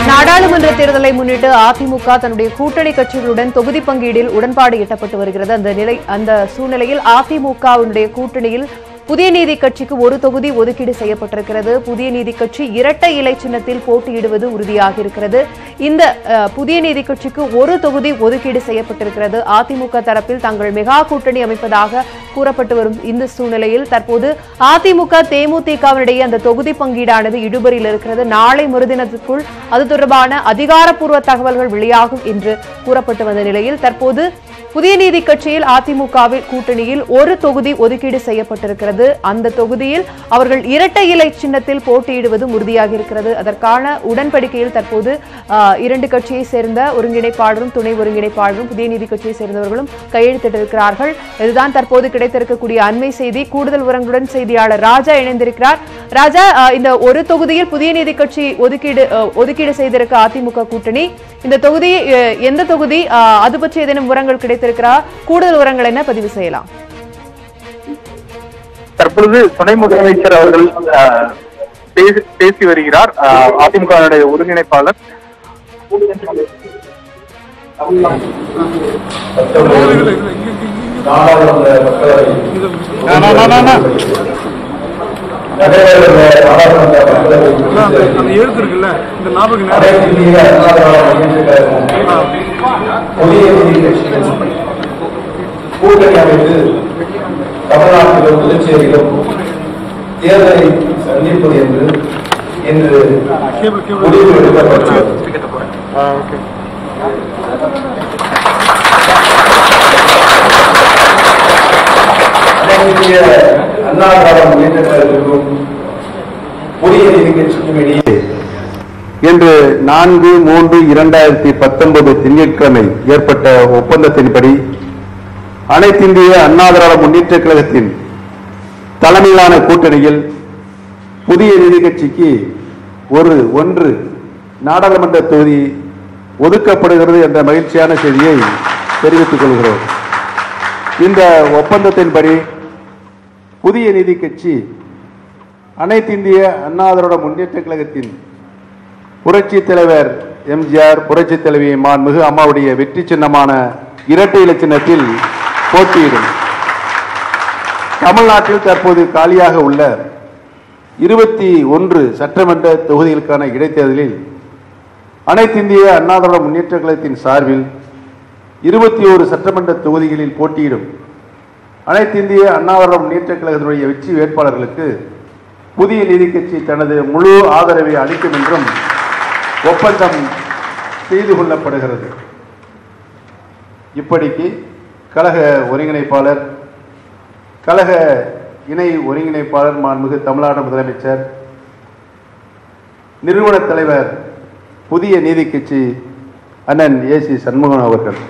நாடாளுமன்ற தேர்தலை முன்னிட்டு அதிமுக தன்னுடைய கூட்டணி கட்சிகளுடன் தொகுதி பங்கீடில் உடன்பாடு எட்டப்பட்டு வருகிறது. அந்த சூழ்நிலையில் அதிமுகவினுடைய கூட்டணியில் புதிய நீதி கட்சிக்கு ஒரு தொகுதி ஒதுக்கீடு செய்யப்பட்டிருக்கிறது. புதிய நீதி கட்சி இரட்டை இலை சின்னத்தில் போட்டியிடுவது உறுதியாக இருக்கிறது. இந்த புதிய நீதி கட்சிக்கு ஒரு தொகுதி ஒதுக்கீடு செய்யப்பட்டிருக்கிறது. அதிமுக தரப்பில் தாங்கள் மெகா கூட்டணி அமைப்பதாக கூறப்பட்டு வரும் இந்த சூழ்நிலையில் தற்போது அதிமுக தேமுதிகவினிடையே அந்த தொகுதி பங்கீடானது இடுபறியில் இருக்கிறது. நாளை மறுதினத்திற்குள் அது தொடர்பான அதிகாரப்பூர்வ தகவல்கள் வெளியாகும் என்று கூறப்பட்டு வந்த நிலையில் தற்போது புதிய நீதி கட்சியில் அதிமுகவில் கூட்டணியில் ஒரு தொகுதி ஒதுக்கீடு செய்யப்பட்டிருக்கிறது. அந்த தொகுதியில் அவர்கள் இரட்டை இலை சின்னத்தில் போட்டியிடுவது உறுதியாக இருக்கிறது. அதற்கான உடன்படிக்கையில் தற்போது இரண்டு கட்சியை சேர்ந்த ஒருங்கிணைப்பாளரும் துணை ஒருங்கிணைப்பாளரும் புதிய நீதி கட்சியை சேர்ந்தவர்களும் கையெழுத்திட்டிருக்கிறார்கள். இதுதான் தற்போது கிடைத்திருக்கக்கூடிய அண்மை செய்தி. கூடுதல் விவரங்களுடன் செய்தியாளர் ராஜா இணைந்திருக்கிறார். ராஜா, இந்த ஒரு தொகுதியில் புதிய நீதி கட்சி ஒதுக்கீடு செய்திருக்க அதிமுக கூட்டணி இந்த தொகுதி எந்த தொகுதி, அது பற்றி ஏதேனும் விவரங்கள் கிடைத்திருக்கிறார்? கூடுதல் விவரங்கள் என்ன பதிவு செய்யலாம்? தற்பொழுது துணை முதலமைச்சர் அவர்கள் பேசி வருகிறார். அதிமுக ஒருங்கிணைப்பாளர் கூட்டணி அமைத்து தமிழ்நாட்டிலும் புதுச்சேரியிலும் தேர்தலை சந்திப்பது என்று முடிவு எடுக்கப்பட்டது. அண்ணா திராவிட முன்னேற்ற கழகத்திற்கும் புதிய நீதி கட்சிக்கும் இடையே இன்று 4/3/2019 திங்கட்கிழமை ஏற்பட்ட ஒப்பந்தத்தின்படி அனைத்திந்திய அண்ணா திராவிட முன்னேற்ற கழகத்தின் தலைமையிலான கூட்டணியில் புதிய நீதி கட்சிக்கு ஒன்று நாடாளுமன்ற தொகுதி ஒதுக்கப்படுகிறது என்ற மகிழ்ச்சியான செய்தியை தெரிவித்துக் கொள்கிறோம். இந்த ஒப்பந்தத்தின்படி புதிய நீதி கட்சி அனைத்திந்திய அண்ணா திராவிட முன்னேற்ற கழகத்தின் புரட்சி தலைவர் எம்ஜிஆர், புரட்சி தலைவி மாண்புமிகு அம்மாவுடைய வெற்றி சின்னமான இரட்டை இலை சின்னத்தில் போட்டியிடும். தமிழ்நாட்டில் தற்போது காலியாக உள்ள 21 சட்டமன்ற தொகுதிகளுக்கான இடைத்தேர்தலில் அனைத்திந்திய அண்ணா திராவிட முன்னேற்ற கழகத்தின் சார்பில் 21 சட்டமன்ற தொகுதிகளில் போட்டியிடும் அனைத்திந்திய அண்ணா திராவிட முன்னேற்ற கழகத்தினுடைய வெற்றி வேட்பாளர்களுக்கு புதிய நீதி கட்சி தனது முழு ஆதரவை அளிக்கும் என்றும் ஒப்பந்தம் செய்து கொள்ளப்படுகிறது. இப்படிக்கு கழக ஒருங்கிணைப்பாளர், கழக இணை ஒருங்கிணைப்பாளர், மாண்புமிகு தமிழ்நாடு முதலமைச்சர், நிறுவன தலைவர், புதிய நீதி கட்சி அண்ணன் ஏசி சண்முகம் அவர்கள்.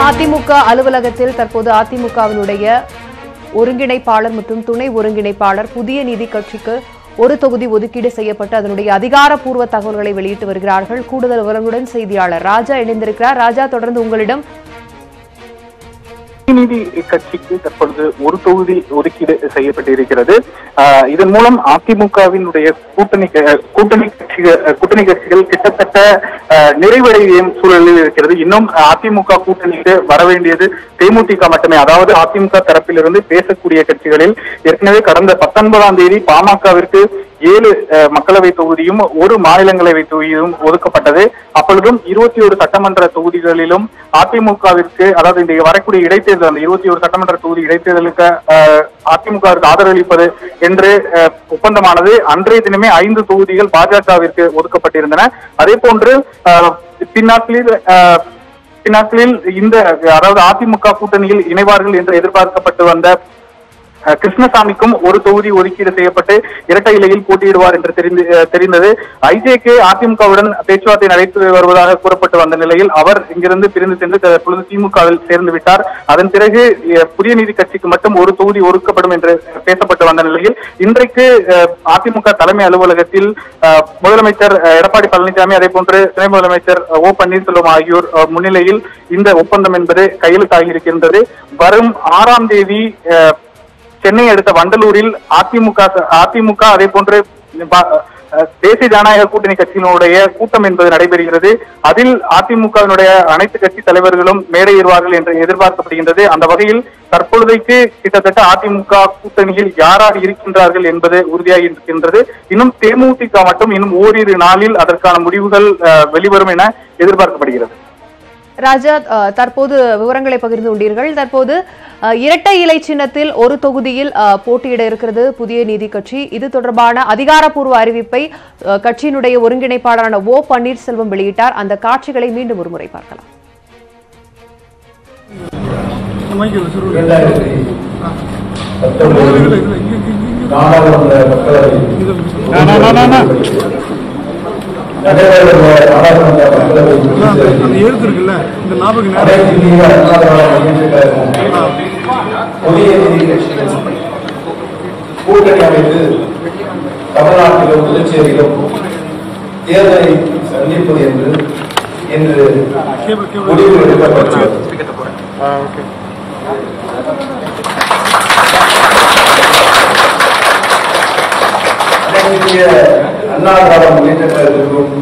அதிமுக அலுவலகத்தில் தற்போது அதிமுகவினுடைய ஒருங்கிணைப்பாளர் மற்றும் துணை ஒருங்கிணைப்பாளர் புதிய நீதி கட்சிக்கு ஒரு தொகுதி ஒதுக்கீடு செய்யப்பட்டு அதனுடைய அதிகாரப்பூர்வ தகவல்களை வெளியிட்டு வருகிறார்கள். கூடுதல் விவரங்களுடன் செய்தியாளர் ராஜா இணைந்திருக்கிறார். ராஜா, தொடர்ந்து உங்களிடம். நீதி கட்சிக்கு தற்பொழுது ஒரு தொகுதி ஒதுக்கீடு செய்யப்பட்டிருக்கிறது. இதன் மூலம் அதிமுகவினுடைய கூட்டணி கட்சிகள் கிட்டத்தட்ட நிறைவடையும் சூழலில் இருக்கிறது. இன்னும் அதிமுக கூட்டணிக்கு வர வேண்டியது தேமுதிக மட்டுமே. அதாவது அதிமுக தரப்பிலிருந்து பேசக்கூடிய கட்சிகளில் ஏற்கனவே கடந்த 19ஆம் தேதி பாமகவிற்கு 7 மக்களவை தொகுதியும் 1 மாநிலங்களவை தொகுதியும் ஒதுக்கப்பட்டது. அப்பொழுதும் 21 சட்டமன்ற தொகுதிகளிலும் அதிமுகவிற்கு, அதாவது இந்த வரக்கூடிய இடைத்தேர்தல், அந்த 21 சட்டமன்ற தொகுதி இடைத்தேர்தலுக்கு அதிமுகவிற்கு ஆதரவளிப்பது என்று ஒப்பந்தமானது அன்றைய தினமே 5 தொகுதிகள் பாஜகவிற்கு ஒதுக்கப்பட்டிருந்தன. அதே போன்று பின்னாட்களில் இந்த, அதாவது அதிமுக கூட்டணியில் இணைவார்கள் என்று எதிர்பார்க்கப்பட்டு வந்த கிருஷ்ணசாமிக்கும் 1 தொகுதி ஒதுக்கீடு செய்யப்பட்டு இரட்டை இலையில் போட்டியிடுவார் என்று தெரிந்தது. ஐஜேகே அதிமுகவுடன் பேச்சுவார்த்தை நடத்தி வருவதாக கூறப்பட்டு வந்த நிலையில் அவர் இங்கிருந்து பிரிந்து சென்று தற்பொழுது திமுகவில் சேர்ந்து விட்டார். அதன் பிறகு புதிய நீதி கட்சிக்கு மட்டும் 1 தொகுதி ஒதுக்கப்படும் என்று பேசப்பட்டு வந்த நிலையில் இன்றைக்கு அதிமுக தலைமை அலுவலகத்தில் முதலமைச்சர் எடப்பாடி பழனிசாமி, அதே போன்று துணை முதலமைச்சர் ஓ பன்னீர்செல்வம் ஆகியோர் முன்னிலையில் இந்த ஒப்பந்தம் என்பது கையெழுத்தாகியிருக்கின்றது. வரும் 6ஆம் தேதி சென்னை அடுத்த வண்டலூரில் அதிமுக அதே போன்று தேசிய ஜனநாயக கூட்டணி கட்சியினுடைய கூட்டம் என்பது நடைபெறுகிறது. அதில் அதிமுகவினுடைய அனைத்து கட்சி தலைவர்களும் மேடை ஏறுவார்கள் என்று எதிர்பார்க்கப்படுகின்றது. அந்த வகையில் தற்பொழுதைக்கு கிட்டத்தட்ட அதிமுக கூட்டணியில் யாரார் இருக்கின்றார்கள் என்பது உறுதியாகி இருக்கின்றது. இன்னும் தேமுதிக மட்டும் இன்னும் ஓரிரு நாளில் அதற்கான முடிவுகள் வெளிவரும் என எதிர்பார்க்கப்படுகிறது. ராஜா, தற்போது விவரங்களை பகிர்ந்து கொண்டீர்கள். தற்போது இரட்டை இலை சின்னத்தில் 1 தொகுதியில் போட்டியிட இருக்கிறது புதிய நீதி கட்சி. இது தொடர்பான அதிகாரப்பூர்வ அறிவிப்பை கட்சியினுடைய ஒருங்கிணைப்பாளரான ஓ பன்னீர்செல்வம் வெளியிட்டார். அந்த காட்சிகளை மீண்டும் ஒருமுறை பார்க்கலாம். கூட்டணி அமைத்து தமிழ்நாட்டிலும் புதுச்சேரியிலும் தேர்தலை சந்திப்பது என்று இன்று முடிவு எடுக்கப்பட்டது. அண்ணா திராவிட முன்னேற்ற கழகத்திற்கும்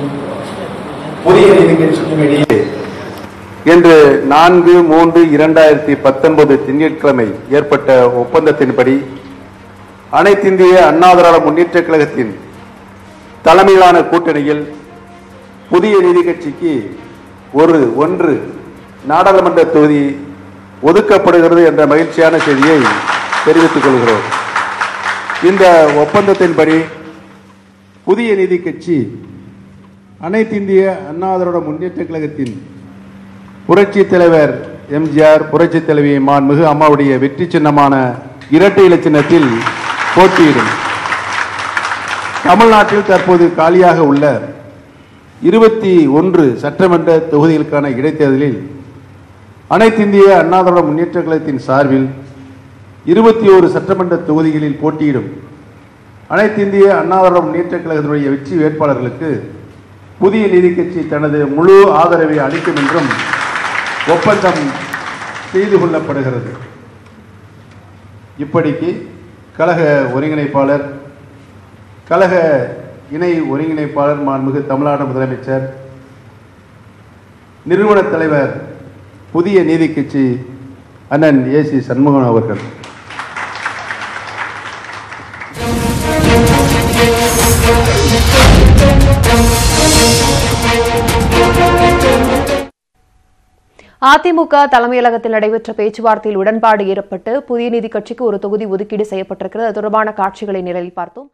புதிய நீதி கட்சிக்கும் இடையே இன்று 4/3/2019 திங்கட்கிழமை ஏற்பட்ட ஒப்பந்தத்தின்படி அனைத்திந்திய அண்ணா திராவிட முன்னேற்ற கழகத்தின் தலைமையிலான கூட்டணியில் புதிய நீதி கட்சிக்கு ஒன்று நாடாளுமன்ற தொகுதி ஒதுக்கப்படுகிறது என்ற மகிழ்ச்சியான செய்தியை தெரிவித்துக் கொள்கிறோம். இந்த ஒப்பந்தத்தின்படி புதிய நீதி கட்சி அனைத்திந்திய அண்ணா திராவிட முன்னேற்ற கழகத்தின் புரட்சி தலைவர் எம்ஜிஆர், புரட்சி தலைவி மாண்புமிகு அம்மாவுடைய வெற்றி சின்னமான இரட்டை இலை சின்னத்தில் போட்டியிடும். தமிழ்நாட்டில் தற்போது காலியாக உள்ள 21 சட்டமன்ற தொகுதிகளுக்கான இடைத்தேர்தலில் அனைத்திந்திய அண்ணா திராவிட முன்னேற்ற கழகத்தின் சார்பில் 21 சட்டமன்ற தொகுதிகளில் போட்டியிடும் அனைத்திந்திய அண்ணா திராவிட முன்னேற்ற கழகத்தினுடைய வெற்றி வேட்பாளர்களுக்கு புதிய நீதி கட்சி தனது முழு ஆதரவை அளிக்கும் என்றும் ஒப்பந்தம் செய்து கொள்ளப்படுகிறது. இப்படிக்கு கழக ஒருங்கிணைப்பாளர், கழக இணை ஒருங்கிணைப்பாளர், மாண்புமிகு தமிழ்நாடு முதலமைச்சர், நிறுவன தலைவர், புதிய நீதி கட்சி அண்ணன் ஏசி சண்முகம் அவர்கள். அதிமுக தலைமையகத்தில் நடைபெற்ற பேச்சுவார்த்தையில் உடன்பாடு ஏற்பட்டு புதிய நீதி கட்சிக்கு 1 தொகுதி ஒதுக்கீடு செய்யப்பட்டிருக்கிறது. அது தொடர்பான காட்சிகளை நேரில் பார்த்தோம்.